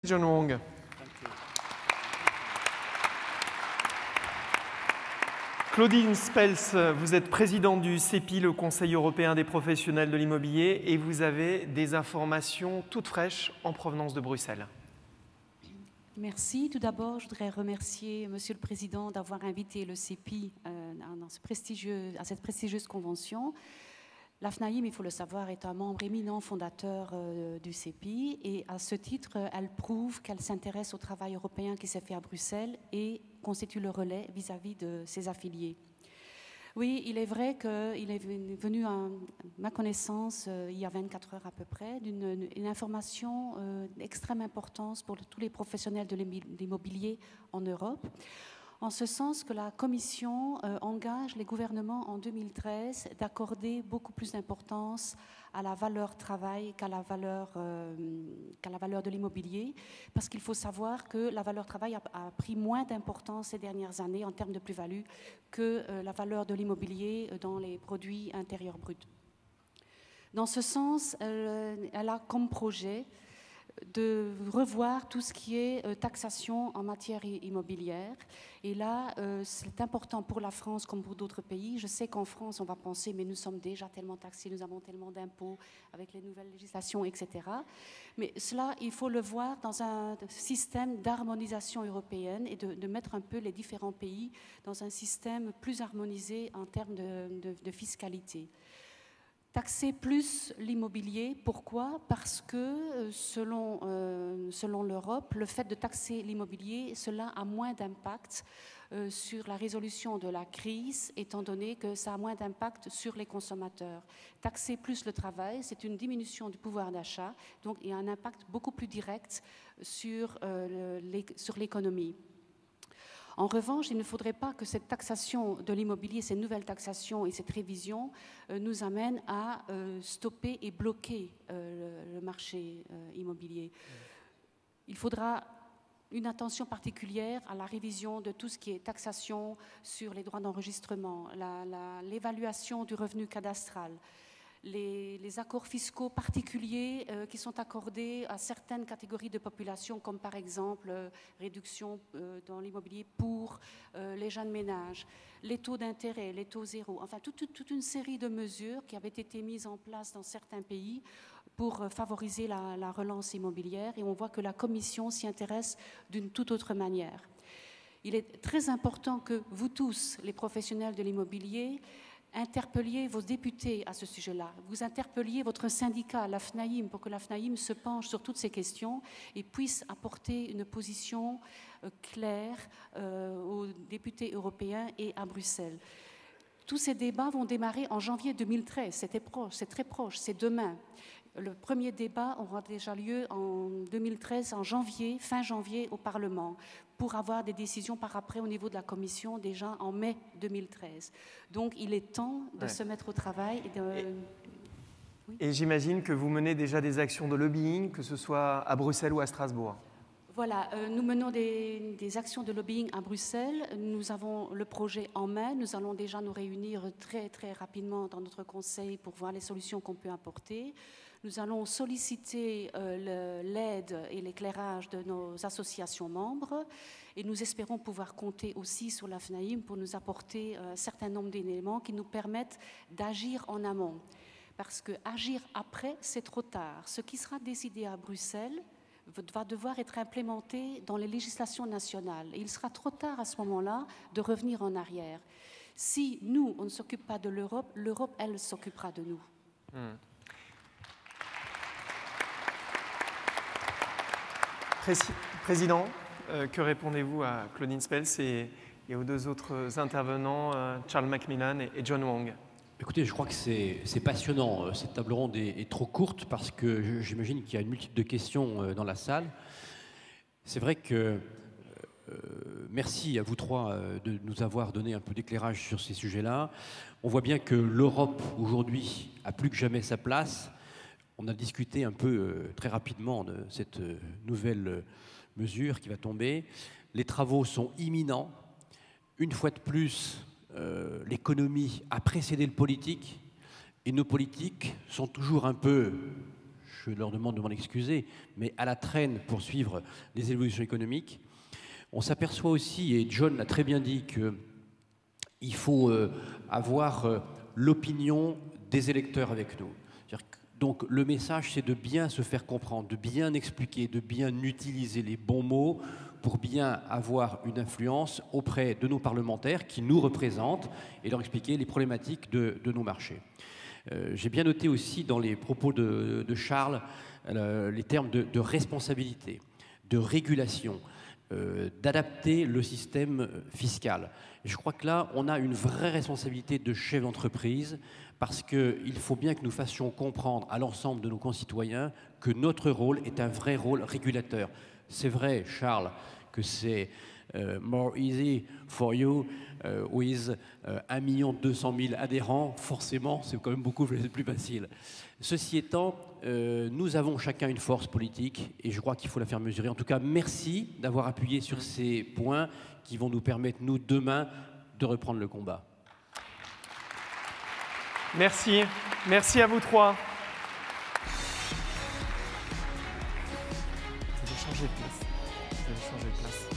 John Wong. Claudine Spels, vous êtes présidente du CEPI, le Conseil européen des professionnels de l'immobilier, et vous avez des informations toutes fraîches en provenance de Bruxelles. Merci. Tout d'abord, je voudrais remercier Monsieur le Président d'avoir invité le CEPI à cette prestigieuse convention. La FNAIM, il faut le savoir, est un membre éminent fondateur du CEPI et à ce titre, elle prouve qu'elle s'intéresse au travail européen qui s'est fait à Bruxelles et constitue le relais vis-à-vis de ses affiliés. Oui, il est vrai qu'il est venu à ma connaissance, il y a 24 heures à peu près, d'une information d'extrême importance pour tous les professionnels de l'immobilier en Europe, en ce sens que la Commission engage les gouvernements en 2013 d'accorder beaucoup plus d'importance à la valeur travail qu'à la valeur de l'immobilier, parce qu'il faut savoir que la valeur travail a pris moins d'importance ces dernières années en termes de plus-value que la valeur de l'immobilier dans les produits intérieurs bruts. Dans ce sens, elle a comme projet de revoir tout ce qui est taxation en matière immobilière. Et là, c'est important pour la France comme pour d'autres pays. Je sais qu'en France, on va penser, mais nous sommes déjà tellement taxés, nous avons tellement d'impôts avec les nouvelles législations, etc. Mais cela, il faut le voir dans un système d'harmonisation européenne et de mettre un peu les différents pays dans un système plus harmonisé en termes de fiscalité. Taxer plus l'immobilier, pourquoi? Parce que selon l'Europe, le fait de taxer l'immobilier, cela a moins d'impact sur la résolution de la crise, étant donné que ça a moins d'impact sur les consommateurs. Taxer plus le travail, c'est une diminution du pouvoir d'achat, donc il y a un impact beaucoup plus direct sur l'économie. En revanche, il ne faudrait pas que cette taxation de l'immobilier, ces nouvelles taxations et cette révision nous amènent à stopper et bloquer le marché immobilier. Il faudra une attention particulière à la révision de tout ce qui est taxation sur les droits d'enregistrement, l'évaluation du revenu cadastral, les accords fiscaux particuliers qui sont accordés à certaines catégories de population, comme par exemple réduction dans l'immobilier pour les jeunes ménages, les taux d'intérêt, les taux zéro, enfin toute une série de mesures qui avaient été mises en place dans certains pays pour favoriser la relance immobilière, et on voit que la Commission s'y intéresse d'une toute autre manière. Il est très important que vous tous, les professionnels de l'immobilier, interpelliez vos députés à ce sujet-là. Vous interpelliez votre syndicat, la FNAIM, pour que la FNAIM se penche sur toutes ces questions et puisse apporter une position claire aux députés européens et à Bruxelles. Tous ces débats vont démarrer en janvier 2013. C'était proche, c'est très proche, c'est demain. Le premier débat aura déjà lieu en 2013, en janvier, fin janvier, au Parlement, pour avoir des décisions par après au niveau de la Commission déjà en mai 2013. Donc il est temps de se mettre au travail. Et j'imagine que vous menez déjà des actions de lobbying, que ce soit à Bruxelles ou à Strasbourg. Voilà, nous menons des actions de lobbying à Bruxelles. Nous avons le projet en main. Nous allons déjà nous réunir très, très rapidement dans notre conseil pour voir les solutions qu'on peut apporter. Nous allons solliciter l'aide et l'éclairage de nos associations membres et nous espérons pouvoir compter aussi sur la FNAIM pour nous apporter un certain nombre d'éléments qui nous permettent d'agir en amont. Parce que agir après, c'est trop tard. Ce qui sera décidé à Bruxelles va devoir être implémenté dans les législations nationales. Et il sera trop tard à ce moment-là de revenir en arrière. Si nous, on ne s'occupe pas de l'Europe, l'Europe, elle, s'occupera de nous. Président, que répondez-vous à Claudine Spels et aux deux autres intervenants, Charles Macmillan et John Wong? Écoutez, je crois que c'est passionnant. Cette table ronde est trop courte parce que j'imagine qu'il y a une multitude de questions dans la salle. C'est vrai que merci à vous trois de nous avoir donné un peu d'éclairage sur ces sujets-là. On voit bien que l'Europe, aujourd'hui, a plus que jamais sa place. On a discuté un peu très rapidement de cette nouvelle mesure qui va tomber. Les travaux sont imminents. Une fois de plus, l'économie a précédé le politique et nos politiques sont toujours un peu, je leur demande de m'en excuser, mais à la traîne pour suivre les évolutions économiques. On s'aperçoit aussi, et John l'a très bien dit, qu'il faut avoir l'opinion des électeurs avec nous. Donc le message, c'est de bien se faire comprendre, de bien expliquer, de bien utiliser les bons mots pour bien avoir une influence auprès de nos parlementaires qui nous représentent et leur expliquer les problématiques de nos marchés. J'ai bien noté aussi dans les propos de Charles les termes de responsabilité, de régulation, d'adapter le système fiscal. Et je crois que là, on a une vraie responsabilité de chef d'entreprise parce qu'il faut bien que nous fassions comprendre à l'ensemble de nos concitoyens que notre rôle est un vrai rôle régulateur. C'est vrai, Charles, que c'est more easy for you with 1 200 000 adhérents. Forcément, c'est quand même beaucoup plus facile. Ceci étant, nous avons chacun une force politique et je crois qu'il faut la faire mesurer. En tout cas, merci d'avoir appuyé sur ces points qui vont nous permettre, nous, demain, de reprendre le combat. Merci. Merci à vous trois. Vous allez changer de place. Vous allez changer de place.